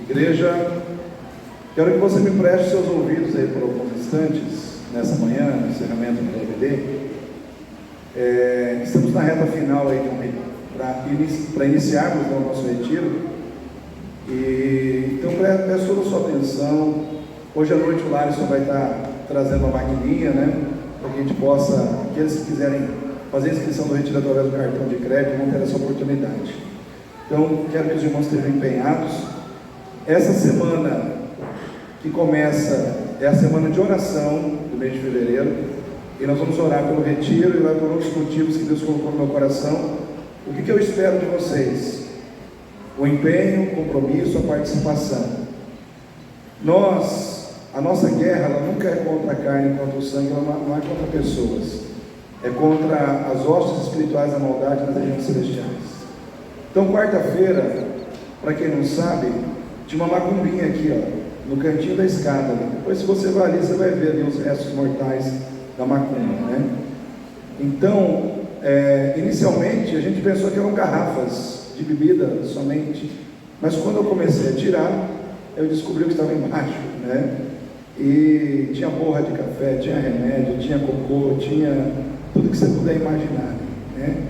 Igreja, quero que você me preste seus ouvidos aí por alguns instantes, nessa manhã, no encerramento do DVD. Estamos na reta final aí para iniciarmos o nosso retiro. Então peço toda a sua atenção. Hoje à noite o Larson vai estar trazendo uma maquininha, né? Para que a gente possa, aqueles que quiserem fazer a inscrição do retiro através do cartão de crédito, vão ter essa oportunidade. Então, quero que os irmãos estejam empenhados. Essa semana que começa é a semana de oração do mês de fevereiro, e nós vamos orar pelo retiro e vai por outros motivos que Deus colocou no meu coração. O que eu espero de vocês? O empenho, o compromisso, a participação. A nossa guerra, ela nunca é contra a carne, contra o sangue, ela não é contra pessoas, é contra as hostes espirituais da maldade nas regiões celestiais. Então, quarta-feira, para quem não sabe, tinha uma macumbinha aqui, ó, no cantinho da escada. Depois, se você vai ali, você vai ver ali os restos mortais da macumba, né? Então, inicialmente, a gente pensou que eram garrafas de bebida somente, mas quando eu comecei a tirar, eu descobri o que estava embaixo, né? E tinha borra de café, tinha remédio, tinha cocô, tinha tudo que você puder imaginar, né?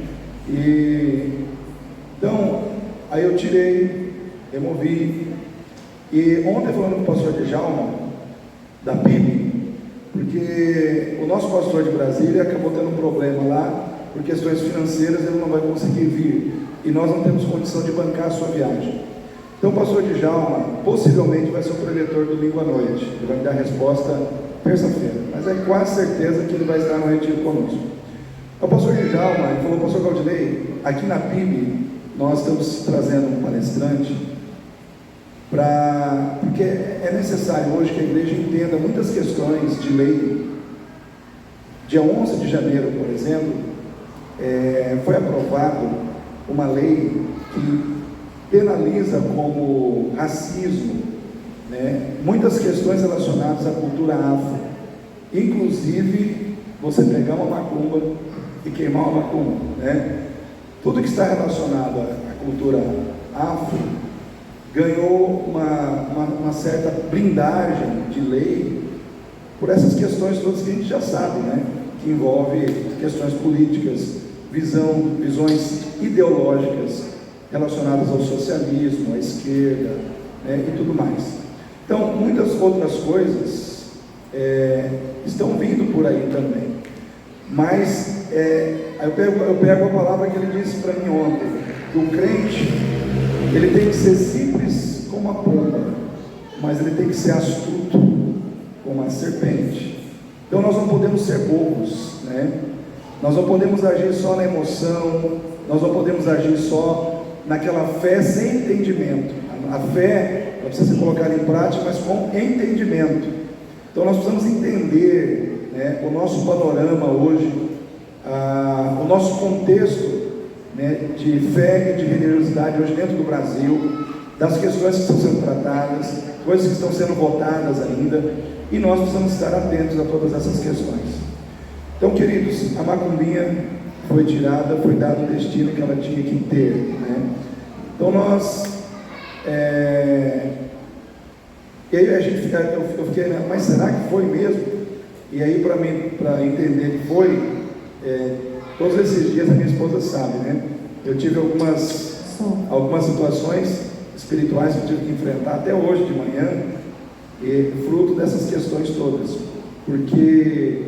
Então, aí eu tirei, removi. E ontem, falando com o pastor Djalma, da PIB, porque o nosso pastor de Brasília acabou tendo um problema lá, por questões financeiras, ele não vai conseguir vir, e nós não temos condição de bancar a sua viagem. Então o pastor Djalma possivelmente vai ser o preletor domingo à noite, ele vai me dar a resposta terça-feira, mas é quase certeza que ele vai estar no retiro conosco. O pastor Djalma, ele falou: pastor Galdinei, aqui na PIB nós estamos trazendo um palestrante, porque é necessário hoje que a igreja entenda muitas questões de lei. Dia 11 de janeiro, por exemplo, foi aprovado uma lei que penaliza como racismo, né, muitas questões relacionadas à cultura afro, inclusive você pegar uma macumba e queimar uma macumba, né? Tudo que está relacionado à cultura afro ganhou uma certa blindagem de lei por essas questões todas que a gente já sabe, né? Que envolve questões políticas, visões ideológicas relacionadas ao socialismo, à esquerda, né, e tudo mais. Então, muitas outras coisas estão vindo por aí também. Mas eu pego a palavra que ele disse para mim ontem, que o crente, ele tem que ser simples como a pomba, mas ele tem que ser astuto como a serpente. Então nós não podemos ser bobos, né? Nós não podemos agir só na emoção, nós não podemos agir só naquela fé sem entendimento. A fé precisa ser colocada em prática, mas com entendimento. Então nós precisamos entender, né, o nosso panorama hoje, o nosso contexto, né, de fé e de religiosidade hoje dentro do Brasil, das questões que estão sendo tratadas, coisas que estão sendo votadas ainda, e nós precisamos estar atentos a todas essas questões. Então, queridos, a macumbinha foi tirada, foi dado o destino que ela tinha que ter, né? Então e aí eu fiquei, né, mas será que foi mesmo? E aí, para entender que foi, todos esses dias a minha esposa sabe, né? Eu tive algumas situações espirituais que eu tive que enfrentar até hoje de manhã, fruto dessas questões todas, porque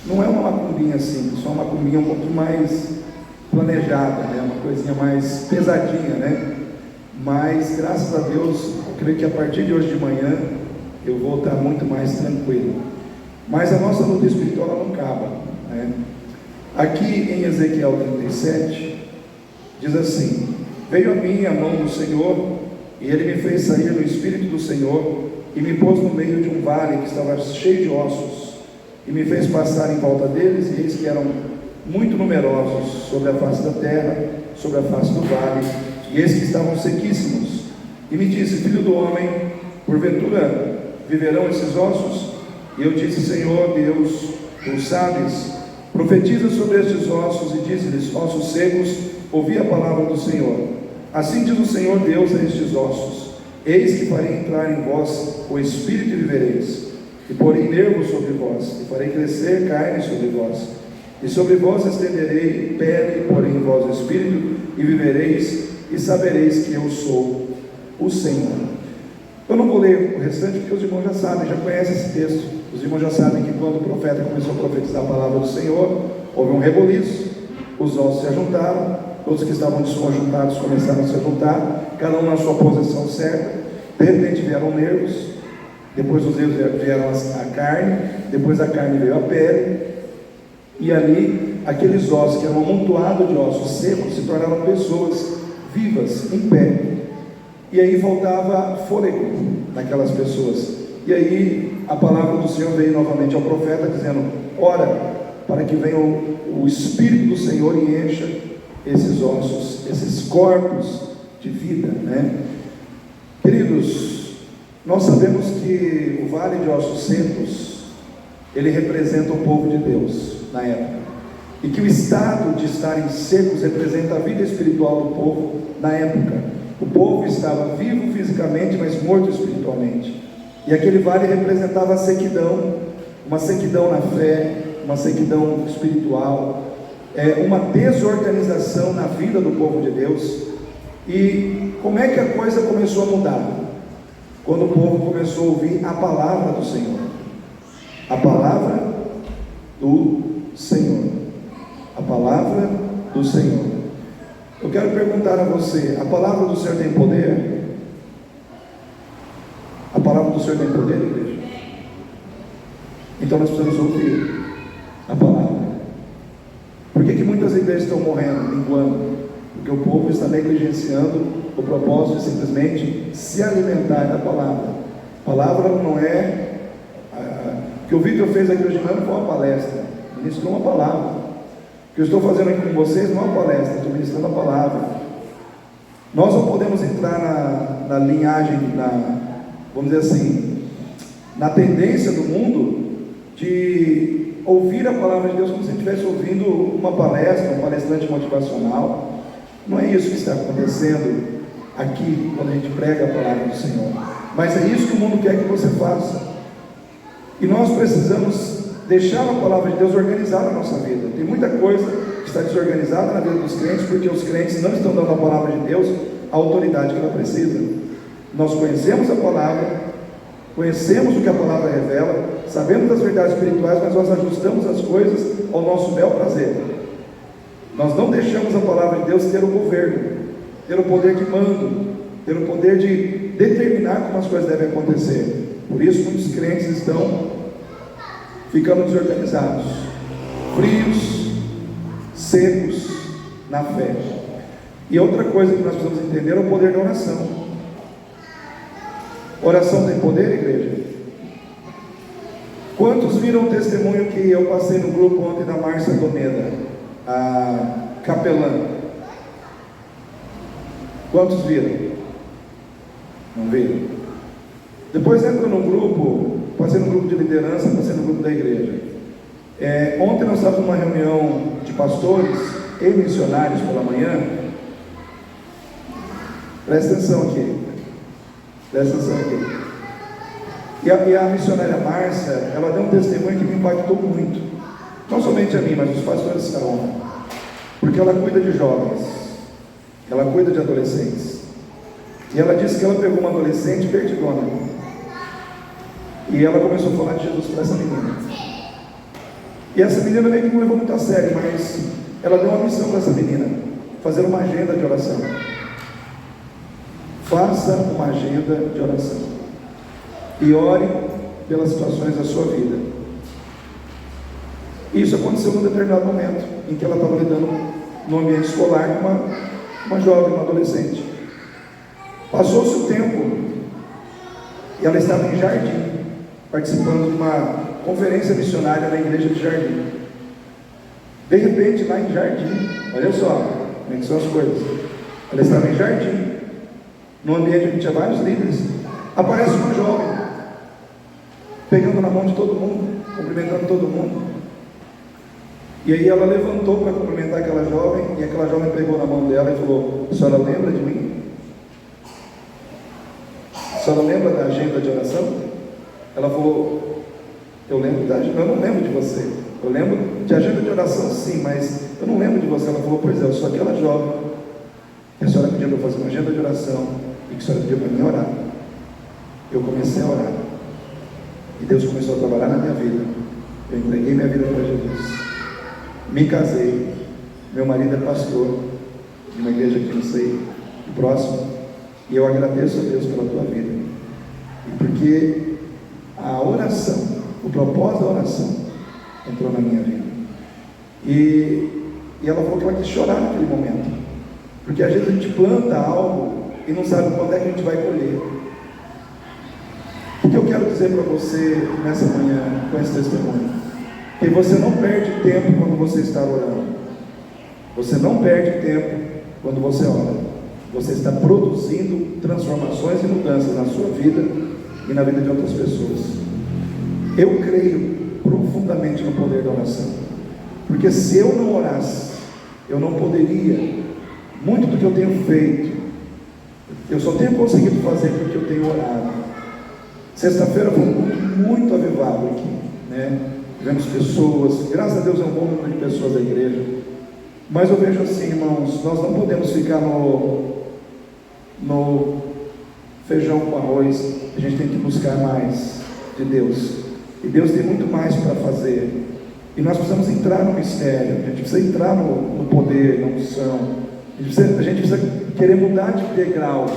não é uma macumbinha simples, só uma macumbinha um pouco mais planejada, né? Uma coisinha mais pesadinha, né? Mas graças a Deus, eu creio que a partir de hoje de manhã eu vou estar muito mais tranquilo. Mas a nossa luta espiritual ela não acaba, né? Aqui em Ezequiel 37 diz assim: veio a mim a mão do Senhor, e ele me fez sair no Espírito do Senhor, e me pôs no meio de um vale que estava cheio de ossos, e me fez passar em volta deles, e eis que eram muito numerosos sobre a face da terra, sobre a face do vale, e eis que estavam sequíssimos. E me disse: filho do homem, porventura viverão esses ossos? E eu disse: Senhor Deus, tu sabes. Profetiza sobre estes ossos e diz-lhes: ossos secos, ouvi a palavra do Senhor. Assim diz o Senhor Deus a estes ossos: eis que farei entrar em vós o espírito e vivereis, e porei nervos sobre vós, e farei crescer carne sobre vós, e sobre vós estenderei pele, e porei em vós o espírito, e vivereis, e sabereis que eu sou o Senhor. Eu não vou ler o restante porque os irmãos já sabem, já conhecem esse texto. Os irmãos já sabem que quando o profeta começou a profetizar a palavra do Senhor, houve um reboliço, os ossos se ajuntaram, todos que estavam desconjuntados começaram a se juntar, cada um na sua posição certa. De repente vieram nervos, depois dos nervos vieram a carne, depois da carne veio a pele, e ali aqueles ossos que eram um amontoado de ossos secos se tornaram pessoas vivas, em pé. E aí faltava fôlego naquelas pessoas. E aí a palavra do Senhor veio novamente ao profeta dizendo: ora, para que venha o Espírito do Senhor e encha esses ossos, esses corpos de vida, né? Queridos, nós sabemos que o vale de ossos secos, ele representa o povo de Deus na época, e que o estado de estarem secos representa a vida espiritual do povo na época. O povo estava vivo fisicamente, mas morto espiritualmente. E aquele vale representava a sequidão, uma sequidão na fé, uma sequidão espiritual, uma desorganização na vida do povo de Deus. E como é que a coisa começou a mudar? Quando o povo começou a ouvir a palavra do Senhor. A palavra do Senhor. A palavra do Senhor. Eu quero perguntar a você: a palavra do Senhor tem poder? A palavra do Senhor tem poder, igreja? Então nós precisamos ouvir a palavra. Por que muitas igrejas estão morrendo, minguando? Porque o povo está negligenciando o propósito de simplesmente se alimentar da palavra. A palavra não é... O que o Victor fez aqui hoje não foi uma palestra, ministrou uma palavra. O que eu estou fazendo aqui com vocês não é uma palestra, estou ministrando a palavra. Nós não podemos entrar na linhagem, vamos dizer assim, na tendência do mundo de ouvir a palavra de Deus como se estivesse ouvindo uma palestra, um palestrante motivacional. Não é isso que está acontecendo aqui quando a gente prega a palavra do Senhor, mas é isso que o mundo quer que você faça. E nós precisamos deixar a palavra de Deus organizar a nossa vida. Tem muita coisa que está desorganizada na vida dos crentes, porque os crentes não estão dando à palavra de Deus a autoridade que ela precisa. Nós conhecemos a palavra, conhecemos o que a palavra revela, sabemos das verdades espirituais, mas nós ajustamos as coisas ao nosso bel prazer. Nós não deixamos a palavra de Deus ter o governo, ter o poder de mando, ter o poder de determinar como as coisas devem acontecer. Por isso muitos crentes estão ficando desorganizados, frios, secos na fé. E outra coisa que nós precisamos entender é o poder da oração. Oração tem poder, igreja? Quantos viram o testemunho que eu passei no grupo ontem da Márcia Domeda, a capelã? Quantos viram? Não viram? Depois entra no grupo, passei no grupo de liderança, passei no grupo da igreja. Ontem nós estávamos numa reunião de pastores e missionários pela manhã. Presta atenção aqui. Presta atenção aqui. E a missionária Márcia, ela deu um testemunho que me impactou muito. Não somente a mim, mas os pastores estão. Porque ela cuida de jovens, ela cuida de adolescentes. E ela disse que ela pegou uma adolescente perdidona. E ela começou a falar de Jesus para essa menina. E essa menina meio que não levou muito a sério, mas ela deu uma missão para essa menina: fazer uma agenda de oração. Faça uma agenda de oração e ore pelas situações da sua vida. Isso aconteceu num determinado momento em que ela estava lidando no ambiente escolar com uma jovem, uma adolescente. Passou-se o tempo e ela estava em Jardim, participando de uma conferência missionária na igreja de Jardim. De repente, lá em Jardim, olha só como é que são as coisas, ela estava em Jardim, num ambiente onde tinha vários líderes. Aparece uma jovem, pegando na mão de todo mundo, cumprimentando todo mundo. E aí ela levantou para cumprimentar aquela jovem, e aquela jovem pegou na mão dela e falou: a senhora lembra de mim? A senhora lembra da agenda de oração? Ela falou: eu lembro da agenda, eu não lembro de você. Eu lembro de agenda de oração sim, mas eu não lembro de você. Ela falou: pois é, eu sou aquela jovem que a senhora pediu para eu fazer uma agenda de oração e que a senhora pediu para mim orar. Eu comecei a orar e Deus começou a trabalhar na minha vida. Eu entreguei minha vida para Jesus, me casei, meu marido é pastor de uma igreja que não sei, próximo, e eu agradeço a Deus pela tua vida, e porque a oração, o propósito da oração entrou na minha vida. E ela falou que ela quis chorar naquele momento, porque às vezes a gente planta algo e não sabe quando é que a gente vai colher. O que eu quero dizer para você nessa manhã com esse testemunho? Que você não perde tempo quando você está orando. Você não perde tempo quando você ora. Você está produzindo transformações e mudanças na sua vida e na vida de outras pessoas. Eu creio profundamente no poder da oração, porque se eu não orasse, eu não poderia. Muito do que eu tenho feito, eu só tenho conseguido fazer porque eu tenho orado. Sexta-feira foi um culto muito avivado aqui, né? Tivemos pessoas, graças a Deus é um bom número de pessoas da igreja, mas eu vejo assim, irmãos, nós não podemos ficar no feijão com arroz. A gente tem que buscar mais de Deus, e Deus tem muito mais para fazer, e nós precisamos entrar no mistério, a gente precisa entrar no poder, na unção, a gente precisa querer mudar de degraus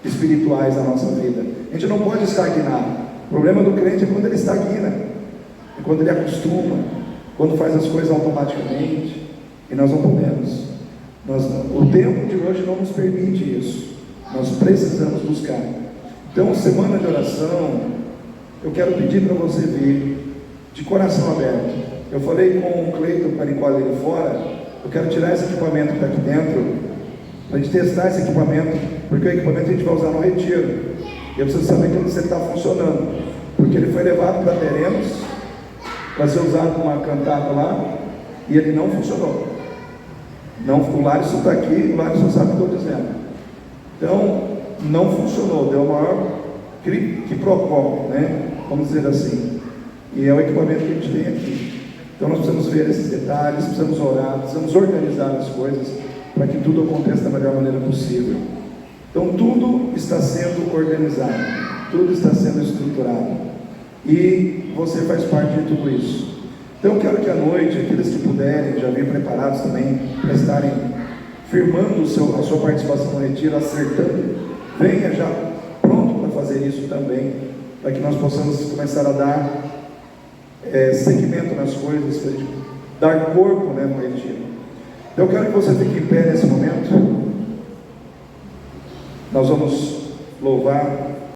espirituais na nossa vida. A gente não pode estagnar. O problema do crente é quando ele estagna, é quando ele acostuma, quando faz as coisas automaticamente, e nós não podemos. O tempo de hoje não nos permite isso. Nós precisamos buscar. Então, semana de oração, eu quero pedir para você vir de coração aberto. Eu falei com o Cleiton para enquadrar ele fora. Eu quero tirar esse equipamento que está aqui dentro, para a gente testar esse equipamento, porque o equipamento a gente vai usar no retiro. Eu preciso saber que ele está funcionando, porque ele foi levado para Terenos para ser usado numa cantata lá, e ele não funcionou. Não, o Larson está aqui, o Larson sabe o que eu estou dizendo. Então, não funcionou, deu o maior quiprocó, né? Vamos dizer assim. E é o equipamento que a gente tem aqui. Então nós precisamos ver esses detalhes, precisamos orar, precisamos organizar as coisas para que tudo aconteça da melhor maneira possível. Então tudo está sendo organizado, tudo está sendo estruturado, e você faz parte de tudo isso. Então eu quero que à noite, aqueles que puderem, já venham preparados também para estarem firmando a sua participação no retiro, acertando, venha já pronto para fazer isso também, para que nós possamos começar a dar seguimento nas coisas, para dar corpo, né, no retiro. Então eu quero que você fique em pé nesse momento. Nós vamos louvar